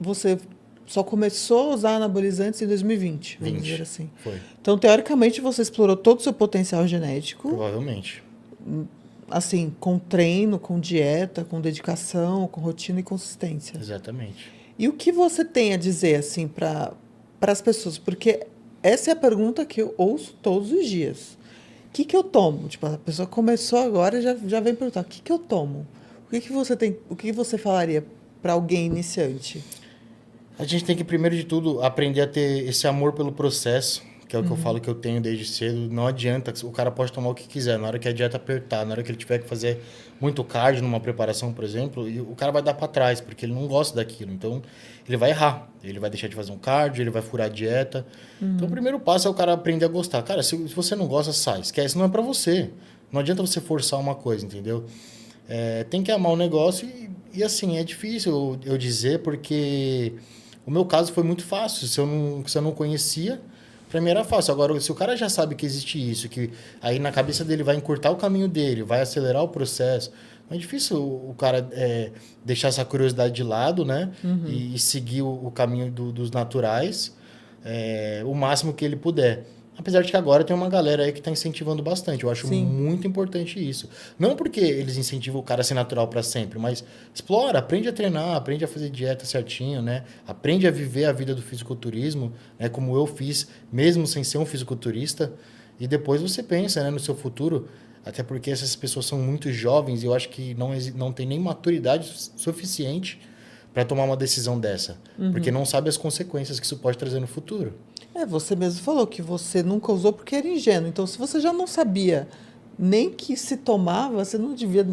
você só começou a usar anabolizantes em 2020, vamos 20. dizer assim. Foi. Então, teoricamente, você explorou todo o seu potencial genético, Provavelmente. assim, com treino, com dieta, com dedicação, com rotina e consistência. Exatamente. E o que você tem a dizer, assim, para as pessoas? Porque essa é a pergunta que eu ouço todos os dias. O que eu tomo? Tipo, a pessoa começou agora e já vem perguntar, o que eu tomo? O que você falaria para alguém iniciante? A gente tem que, primeiro de tudo, aprender a ter esse amor pelo processo, que é o que eu falo que eu tenho desde cedo. Não adianta, o cara pode tomar o que quiser. Na hora que a dieta apertar, na hora que ele tiver que fazer muito cardio numa preparação, por exemplo, e o cara vai dar para trás, porque ele não gosta daquilo. Então, ele vai errar. Ele vai deixar de fazer um cardio, ele vai furar a dieta. Então, o primeiro passo é o cara aprender a gostar. Cara, se você não gosta, sai. Esquece, não é para você. Não adianta você forçar uma coisa, entendeu? Tem que amar o negócio e assim, é difícil eu dizer, porque o meu caso foi muito fácil. Se eu não conhecia, para mim era fácil. Agora, se o cara já sabe que existe isso, que aí na cabeça dele vai encurtar o caminho dele, vai acelerar o processo, é difícil o cara deixar essa curiosidade de lado, né? E seguir o caminho dos naturais o máximo que ele puder. Apesar de que agora tem uma galera aí que está incentivando bastante. Eu acho Sim. muito importante isso. Não porque eles incentivam o cara a ser natural para sempre, mas explora, aprende a treinar, aprende a fazer dieta certinho, né? Aprende a viver a vida do fisiculturismo, né? Como eu fiz, mesmo sem ser um fisiculturista. E depois você pensa, né, no seu futuro, até porque essas pessoas são muito jovens e eu acho que não tem nem maturidade suficiente para tomar uma decisão dessa. Porque não sabe as consequências que isso pode trazer no futuro. Você mesmo falou que você nunca usou porque era ingênuo. Então, se você já não sabia nem que se tomava, você não devia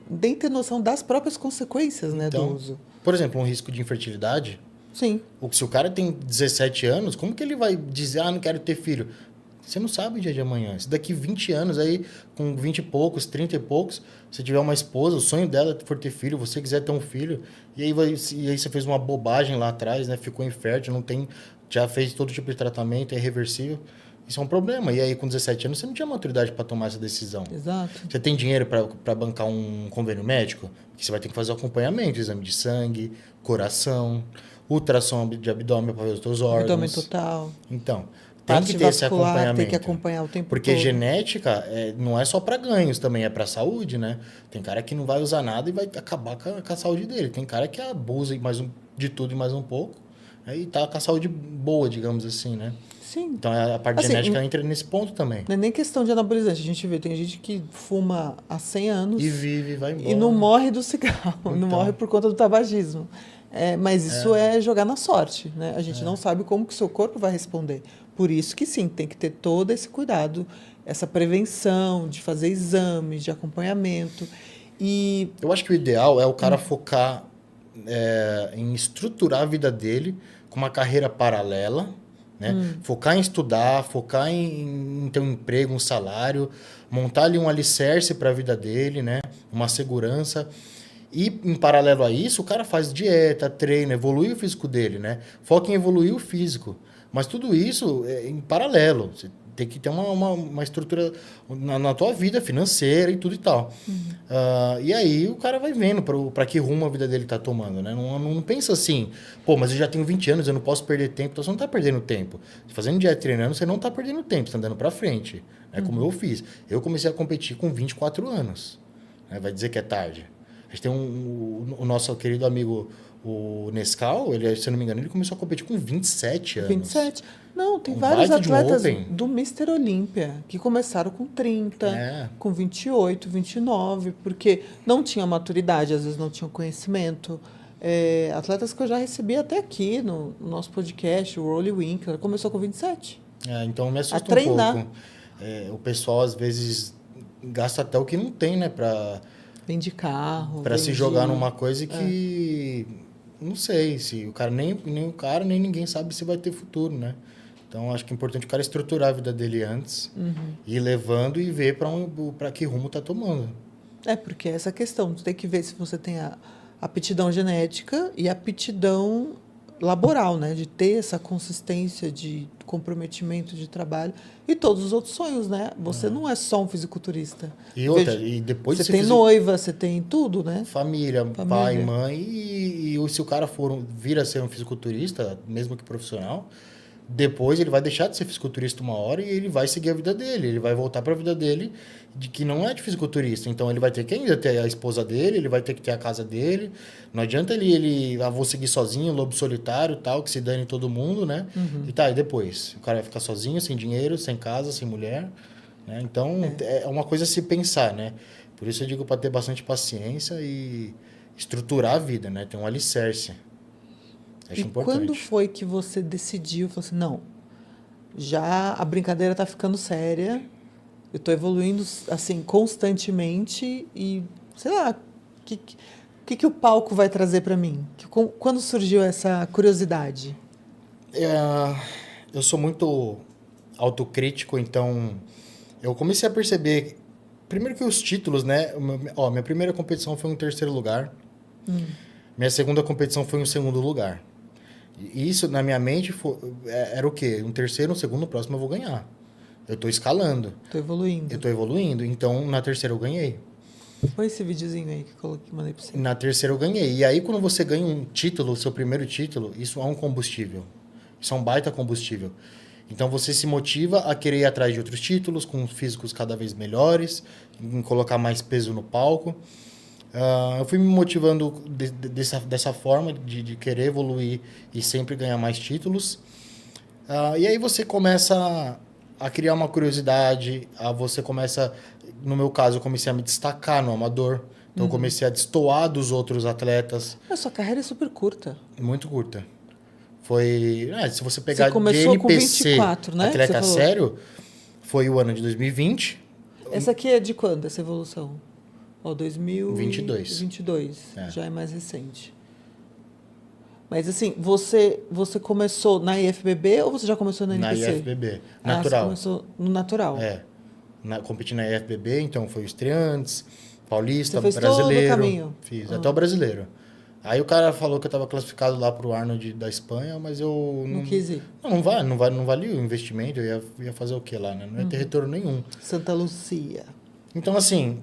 nem ter noção das próprias consequências, né, do Então, uso. por exemplo, um risco de infertilidade. Sim. Se o cara tem 17 anos, como que ele vai dizer, não quero ter filho? Você não sabe o dia de amanhã. Se daqui 20 anos, aí, com 20 e poucos, 30 e poucos, você tiver uma esposa, o sonho dela for ter filho, você quiser ter um filho, e aí você fez uma bobagem lá atrás, né? Ficou infértil, não tem, já fez todo tipo de tratamento, é irreversível. Isso é um problema. E aí, com 17 anos, você não tinha maturidade para tomar essa decisão. Exato. Você tem dinheiro para bancar um convênio médico? Porque você vai ter que fazer o acompanhamento, exame de sangue, coração, ultrassom de abdômen para ver os seus órgãos. Abdômen total. Então, tem Parte que ter esse vascular, acompanhamento. tem que acompanhar o tempo Porque todo. genética não é só para ganhos, também é para saúde, né? Tem cara que não vai usar nada e vai acabar com a saúde dele. Tem cara que abusa de tudo e mais um pouco, e tá com a saúde boa, digamos assim, né? Sim. Então a parte Assim, genética entra nesse ponto também. Não é nem questão de anabolizante. A gente vê, tem gente que fuma há 100 anos E vive, vai embora. e não morre do cigarro, não Então. morre por conta do tabagismo. Mas isso é jogar na sorte, né? A gente não sabe como que o seu corpo vai responder. Por isso que sim, tem que ter todo esse cuidado, essa prevenção de fazer exames, de acompanhamento. E Eu acho que o ideal é o cara focar em estruturar a vida dele com uma carreira paralela, né? Focar em estudar, focar em ter um emprego, um salário, montar ali um alicerce para a vida dele, né? Uma segurança. E, em paralelo a isso, o cara faz dieta, treina, evolui o físico dele, né? Foca em evoluir o físico. Mas tudo isso é em paralelo. Você tem que ter uma estrutura na tua vida financeira e tudo e tal. E aí o cara vai vendo para que rumo a vida dele tá tomando, né? Não pensa assim, mas eu já tenho 20 anos, eu não posso perder tempo. Então você não tá perdendo tempo. Fazendo dieta e treinando, você não tá perdendo tempo, você tá andando para frente. Né? Como eu fiz. Eu comecei a competir com 24 anos. Né? Vai dizer que é tarde. A gente tem o nosso querido amigo, o Nescau, ele, se eu não me engano, ele começou a competir com 27 anos. 27. Não, tem Um vários baita de um atletas Open. do Mr. Olímpia que começaram com 30, com 28, 29, porque não tinha maturidade, às vezes não tinham conhecimento. Atletas que eu já recebi até aqui no nosso podcast, o Rolly Winkler, começou com 27. Então me assusta A treinar. um pouco. O pessoal, às vezes, gasta até o que não tem, né? Vende carro. Para se jogar numa coisa que... Não sei se o cara... Nem o cara, nem ninguém sabe se vai ter futuro, né? Então, acho que é importante o cara estruturar a vida dele antes. Ir levando e ver para que rumo tá tomando. Porque essa questão. Tu tem que ver se você tem a aptidão genética e a aptidão laboral, né? De ter essa consistência de comprometimento de trabalho e todos os outros sonhos, né? Você não é só um fisiculturista. E outra, Veja, e depois você de tem noiva, você tem tudo, né? família, pai, Família. mãe, e se o cara vir a ser um fisiculturista, mesmo que profissional, depois ele vai deixar de ser fisiculturista uma hora e ele vai seguir a vida dele, ele vai voltar para a vida dele de que não é de fisiculturista. Então ele vai ter que ainda ter a esposa dele, ele vai ter que ter a casa dele. Não adianta vou seguir sozinho, lobo solitário, tal, que se dane todo mundo, né? E tá, e depois? O cara vai ficar sozinho, sem dinheiro, sem casa, sem mulher, né? Então é uma coisa a se pensar, né? Por isso eu digo para ter bastante paciência e estruturar a vida, né? Ter um alicerce. Acho E importante. quando foi que você decidiu, falou assim, não, já a brincadeira tá ficando séria, eu tô evoluindo assim constantemente e sei lá, que o palco vai trazer para mim? Quando surgiu essa curiosidade? Eu sou muito autocrítico, então eu comecei a perceber, primeiro que os títulos, né? Minha primeira competição foi um terceiro lugar, minha segunda competição foi um segundo lugar. E isso, na minha mente, era o quê? Um terceiro, um segundo, o próximo eu vou ganhar. Eu estou escalando. Tô evoluindo. Eu estou evoluindo. Então, na terceira eu ganhei. Põe esse videozinho aí que mandei pra você. Na terceira eu ganhei. E aí, quando você ganha um título, o seu primeiro título, isso é um combustível. Isso é um baita combustível. Então, você se motiva a querer ir atrás de outros títulos, com físicos cada vez melhores, em colocar mais peso no palco. Eu fui me motivando dessa forma, de querer evoluir e sempre ganhar mais títulos. E aí você começa a criar uma curiosidade, você começa... No meu caso, eu comecei a me destacar no amador. Então, eu comecei a destoar dos outros atletas. A sua carreira é super curta. Muito curta. Foi... se você pegar Você começou de com NPC, 24, né? atleta sério, foi o ano de 2020. Essa aqui é de quando, essa evolução? Ó, 2022. 22. Já é mais recente. Mas assim, você começou na IFBB ou você já começou na NPC? Na IFBB. Você Natural. começou no natural. Competi na IFBB, então foi o Estreantes, Paulista, Você fez Brasileiro. todo o caminho? Fiz, até o Brasileiro. Aí o cara falou que eu estava classificado lá pro Arnold da Espanha, mas eu... Não quis ir. Não valia o investimento, eu ia fazer o quê lá, né? Não ia ter retorno nenhum. Santa Lucia. Então, assim,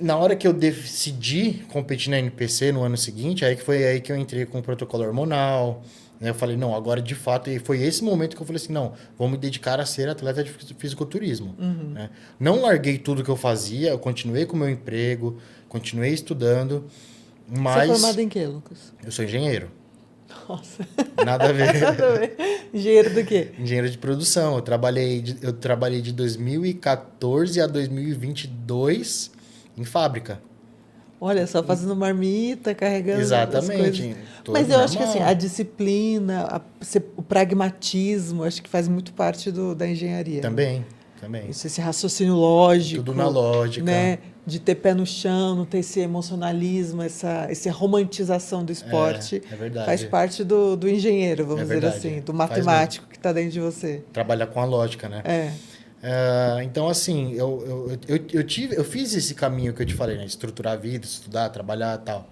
na hora que eu decidi competir na NPC no ano seguinte, foi aí que eu entrei com o protocolo hormonal, né? Eu falei, não, agora de fato, e foi esse momento que eu falei assim, não, vou me dedicar a ser atleta de fisiculturismo. Né? Não larguei tudo que eu fazia, eu continuei com o meu emprego, continuei estudando, mas... Você é formado em quê, Lucas? Eu sou engenheiro. Nossa. Nada a ver. Nada a ver. Engenheiro do quê? Engenheiro de produção. Eu trabalhei de 2014 a 2022 em fábrica. Olha, só fazendo marmita, carregando Exatamente. as coisas. Mas eu acho que assim, a disciplina, o pragmatismo, acho que faz muito parte da engenharia. Também. Esse raciocínio lógico. Tudo na lógica. Né? De ter pé no chão, não ter esse emocionalismo, essa romantização do esporte. É verdade. Faz parte do engenheiro, vamos dizer assim, do matemático que está dentro de você. Trabalhar com a lógica, né? Então, assim, eu fiz esse caminho que eu te falei, né? Estruturar a vida, estudar, trabalhar e tal.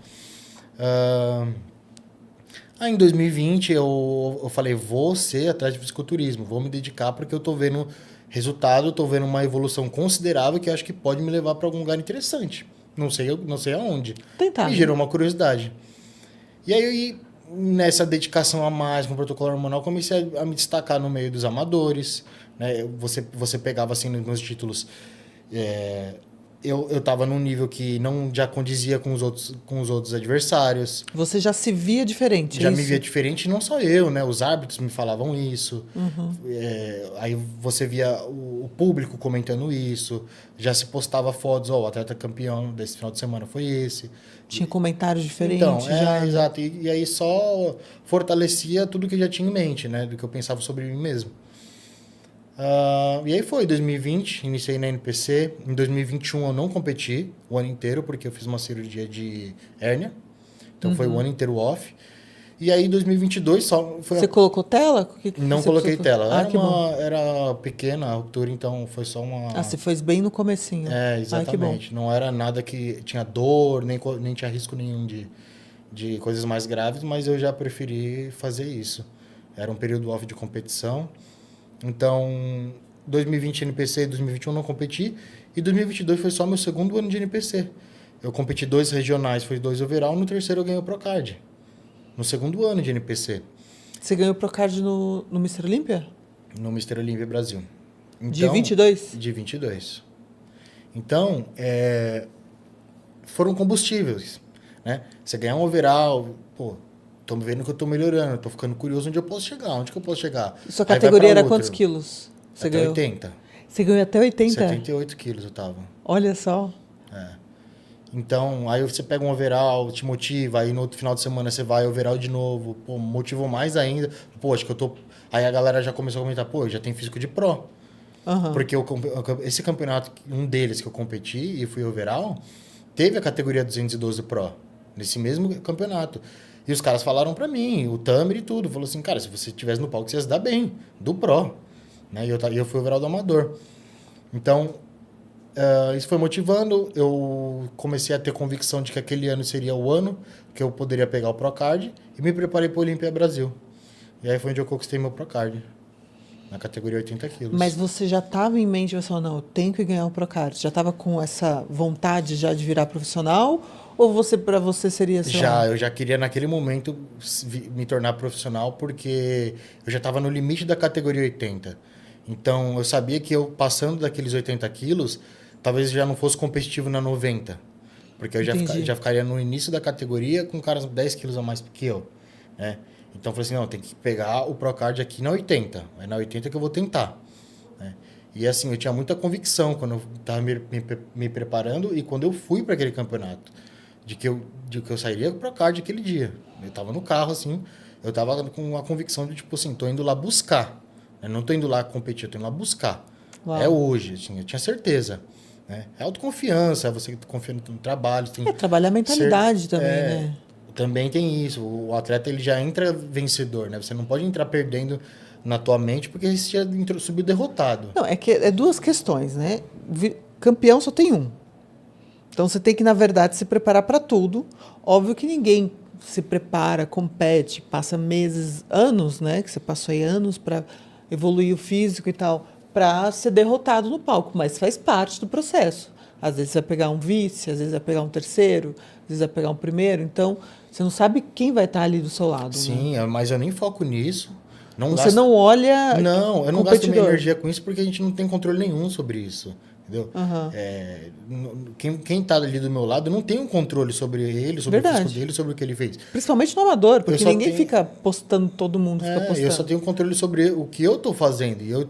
Aí, em 2020, eu falei, vou ser atrás de fisiculturismo, vou me dedicar porque eu tô vendo resultado, tô vendo uma evolução considerável que eu acho que pode me levar para algum lugar interessante. Não sei aonde. Tentar. Me gerou uma curiosidade. E aí, nessa dedicação a mais com o protocolo hormonal, comecei a me destacar no meio dos amadores. Né? Você pegava assim nos títulos, eu estava num nível que não já condizia com os outros adversários. Você já se via diferente? Já me via diferente, não só eu, né? Os árbitros me falavam isso. Aí você via o público comentando isso. Já se postava fotos, o atleta campeão desse final de semana foi esse. Tinha comentários diferentes. Então, já. Exato. E aí só fortalecia tudo que eu já tinha em mente, né? Do que eu pensava sobre mim mesmo. E aí foi 2020, iniciei na NPC. Em 2021 eu não competi o ano inteiro, porque eu fiz uma cirurgia de hérnia. Então foi o ano inteiro off. E aí em 2022 só foi... Você colocou tela? Não coloquei tela. Era pequena a ruptura, então foi só uma... você fez bem no comecinho. Exatamente. Não era nada que tinha dor, nem tinha risco nenhum de de coisas mais graves, mas eu já preferi fazer isso. Era um período off de competição. Então, 2020 NPC, 2021 não competi. E 2022 foi só meu segundo ano de NPC. Eu competi 2 regionais, foi 2 overall. No terceiro eu ganhei o Procard. No segundo ano de NPC. Você ganhou o Procard no Mr. Olympia? No Mr. Olympia Brasil. Então, De 22? De 22. Então, foram combustíveis, né? Você ganhar um overall, pô, tô vendo que eu tô melhorando, tô ficando curioso onde eu posso chegar, onde que eu posso chegar. E sua Aí vai categoria pra era outro. quantos quilos? Você Até ganhou? 80. Você ganhou até 80? 78 quilos eu tava. Olha só. Então, aí você pega um overall, te motiva, aí no outro final de semana você vai overall de novo, pô, motivou mais ainda. Pô, acho que eu tô... Aí a galera já começou a comentar, pô, eu já tenho físico de pro. Aham. Porque esse campeonato, um deles que eu competi e fui overall, teve a categoria 212 Pro, nesse mesmo campeonato. E os caras falaram pra mim, o Tamer e tudo, falou assim, cara, se você estivesse no palco, você ia se dar bem, do Pro. Né? E eu fui overall do Amador. Então, isso foi motivando, eu comecei a ter convicção de que aquele ano seria o ano que eu poderia pegar o Procard e me preparei para o Olímpia Brasil. E aí foi onde eu conquistei meu Procard, na categoria 80 quilos. Mas você já estava em mente, você falou, não, eu tenho que ganhar o Procard. Já estava com essa vontade já de virar profissional? Ou para você seria, sei lá... Eu já queria naquele momento me tornar profissional porque eu já estava no limite da categoria 80. Então eu sabia que eu passando daqueles 80 quilos, talvez já não fosse competitivo na 90. Porque eu já ficaria no início da categoria com caras 10 quilos a mais que eu. Né? Então eu falei assim, não, tem que pegar o Procard aqui na 80. É na 80 que eu vou tentar. Né? E assim, eu tinha muita convicção quando eu estava me preparando e quando eu fui para aquele campeonato. De que eu sairia com o Procard aquele dia. Eu estava no carro, assim, eu estava com a convicção de, tipo assim, tô indo lá buscar. Eu não tô indo lá competir, eu tô indo lá buscar. Uau. É hoje, assim, eu tinha certeza. Né? É autoconfiança, você confiando no trabalho. Trabalhar a mentalidade também, né? Também tem isso. O atleta, ele já entra vencedor, né? Você não pode entrar perdendo na tua mente porque você já subiu derrotado. Não, é que é duas questões, né? Campeão só tem um. Então você tem que, na verdade, se preparar para tudo. Óbvio que ninguém se prepara, compete, passa meses, anos, né? Que você passou aí anos para evoluir o físico e tal, para ser derrotado no palco, mas faz parte do processo. Às vezes você vai pegar um vice, às vezes vai pegar um terceiro, às vezes vai pegar um primeiro. Então você não sabe quem vai estar ali do seu lado. Sim, né? Mas eu nem foco nisso. Você não olha. Não, eu não gasto minha energia com isso porque a gente não tem controle nenhum sobre isso. Entendeu? Quem tá ali do meu lado não tem um controle sobre ele, sobre o físico dele, sobre o que ele fez. Principalmente no amador, porque ninguém fica postando, todo mundo fica postando. Eu só tenho controle sobre o que eu tô fazendo. E eu,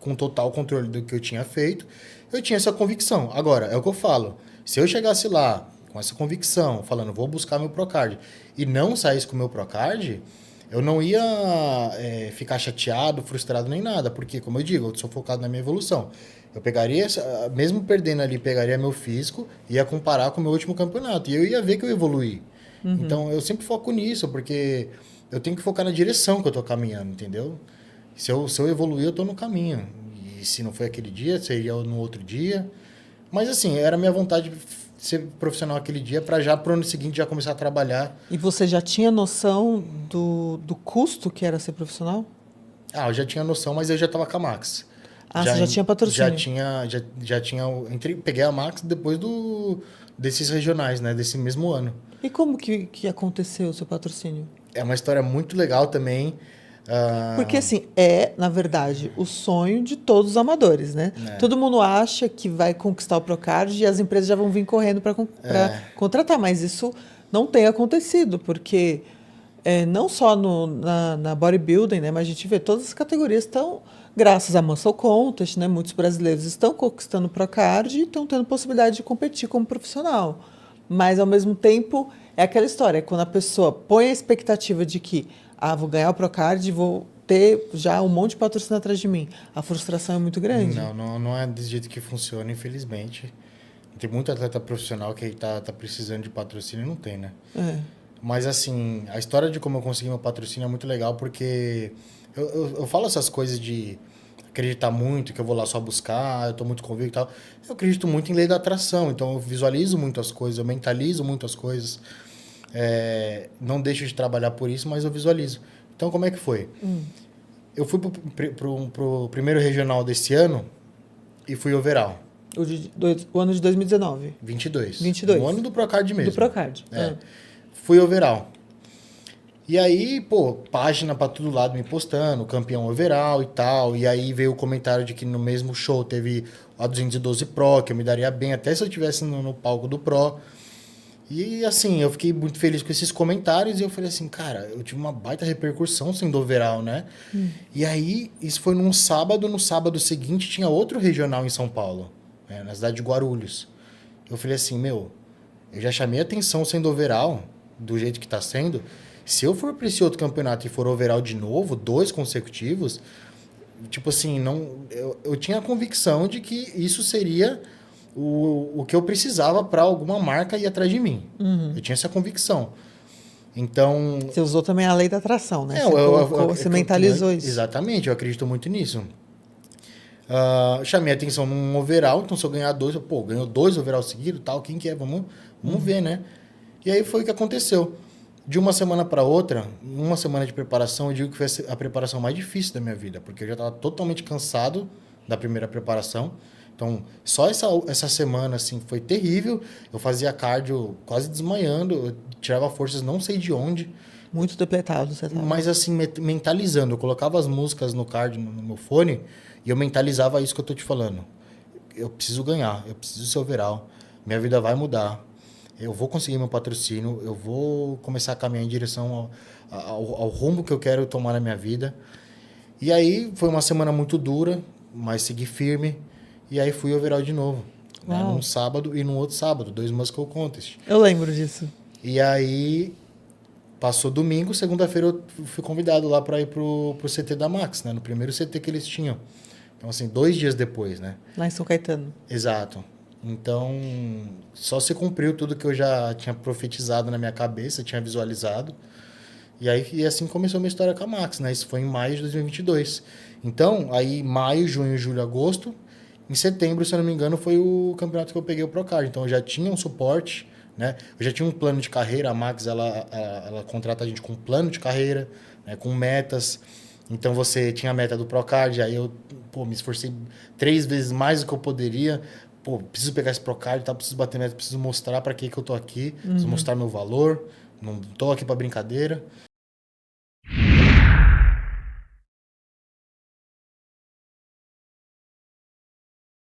com total controle do que eu tinha feito, eu tinha essa convicção. Agora, é o que eu falo. Se eu chegasse lá com essa convicção, falando, vou buscar meu Procard, e não saísse com o meu Procard, eu não ia ficar chateado, frustrado, nem nada. Porque, como eu digo, eu sou focado na minha evolução. Eu pegaria, mesmo perdendo ali, pegaria meu físico, ia comparar com o meu último campeonato. E eu ia ver que eu evoluí. Uhum. Então, eu sempre foco nisso, porque eu tenho que focar na direção que eu tô caminhando, entendeu? Se eu evoluir, eu tô no caminho. E se não foi aquele dia, seria no outro dia. Mas, assim, era a minha vontade de ser profissional aquele dia, para já pro ano seguinte já começar a trabalhar. E você já tinha noção do custo que era ser profissional? Eu já tinha noção, mas eu já tava com a Max. Você já tinha patrocínio? Já tinha. Peguei a Max depois desses regionais, né? Desse mesmo ano. E como que aconteceu o seu patrocínio? É uma história muito legal também. Porque, assim, na verdade, o sonho de todos os amadores, né? Todo mundo acha que vai conquistar o Procard e as empresas já vão vir correndo para contratar, mas isso não tem acontecido, porque não só na bodybuilding, né? Mas a gente vê todas as categorias estão... Graças a Muscle Contest, né, muitos brasileiros estão conquistando o Procard e estão tendo possibilidade de competir como profissional. Mas, ao mesmo tempo, é aquela história, quando a pessoa põe a expectativa de que vou ganhar o Procard e vou ter já um monte de patrocínio atrás de mim. A frustração é muito grande. Não é desse jeito que funciona, infelizmente. Tem muito atleta profissional que tá precisando de patrocínio e não tem, né? Mas, assim, a história de como eu consegui meu patrocínio é muito legal porque... Eu falo essas coisas de acreditar muito, que eu vou lá só buscar, eu estou muito convicto e tal. Eu acredito muito em lei da atração, então eu visualizo muito as coisas, eu mentalizo muito as coisas. Não deixo de trabalhar por isso, mas eu visualizo. Então, como é que foi? Eu fui pro primeiro regional desse ano e fui overall. O ano de 2019. 22. 22. O ano do Procard mesmo. Do Procard. Fui overall. E aí, pô, página pra todo lado me postando, campeão overall e tal. E aí veio o comentário de que no mesmo show teve a 212 Pro, que eu me daria bem, até se eu estivesse no palco do Pro. E assim, eu fiquei muito feliz com esses comentários e eu falei assim, cara, eu tive uma baita repercussão sendo overall, né? E aí, isso foi num sábado, no sábado seguinte tinha outro regional em São Paulo, né, na cidade de Guarulhos. Eu falei assim, eu já chamei atenção sendo overall, do jeito que tá sendo. Se eu for para esse outro campeonato e for overall de novo, 2 consecutivos, tipo assim, eu tinha a convicção de que isso seria o que eu precisava para alguma marca ir atrás de mim. Eu tinha essa convicção. Então... Você usou também a lei da atração, né? Você eu mentalizou isso. Exatamente, eu acredito muito nisso. Chamei a atenção num overall, então se eu ganhar 2, ganhou 2 overall seguidos, tal, quem que é? Vamos ver, né? E aí foi o que aconteceu. De uma semana para outra, uma semana de preparação, eu digo que foi a preparação mais difícil da minha vida, porque eu já estava totalmente cansado da primeira preparação. Então, só essa semana, assim, foi terrível. Eu fazia cardio quase desmaiando, eu tirava forças não sei de onde. Muito depletado você tava. Mas, assim, mentalizando. Eu colocava as músicas no cardio, no meu fone, e eu mentalizava isso que eu tô te falando. Eu preciso ganhar, eu preciso ser overall, minha vida vai mudar. Eu vou conseguir meu patrocínio, eu vou começar a caminhar em direção ao rumo que eu quero tomar na minha vida. E aí foi uma semana muito dura, mas segui firme. E aí fui overall de novo. Né? Num sábado e num outro sábado, 2 Muscle Contest. Eu lembro disso. E aí passou domingo, segunda-feira eu fui convidado lá para ir pro CT da Max, né? No primeiro CT que eles tinham. Então, assim, 2 dias depois, né? Lá em São Caetano. Exato. Então, só se cumpriu tudo que eu já tinha profetizado na minha cabeça, tinha visualizado. E assim começou a minha história com a Max, né? Isso foi em maio de 2022. Então, aí maio, junho, julho, agosto. Em setembro, se eu não me engano, foi o campeonato que eu peguei o Procard. Então, eu já tinha um suporte, né? Eu já tinha um plano de carreira. A Max, ela contrata a gente com um plano de carreira, né? Com metas. Então, você tinha a meta do Procard. Aí eu me esforcei 3 vezes mais do que eu poderia. Preciso pegar esse Procard, tá? Preciso bater meta, preciso mostrar para que eu tô aqui, preciso mostrar meu valor, não tô aqui para brincadeira.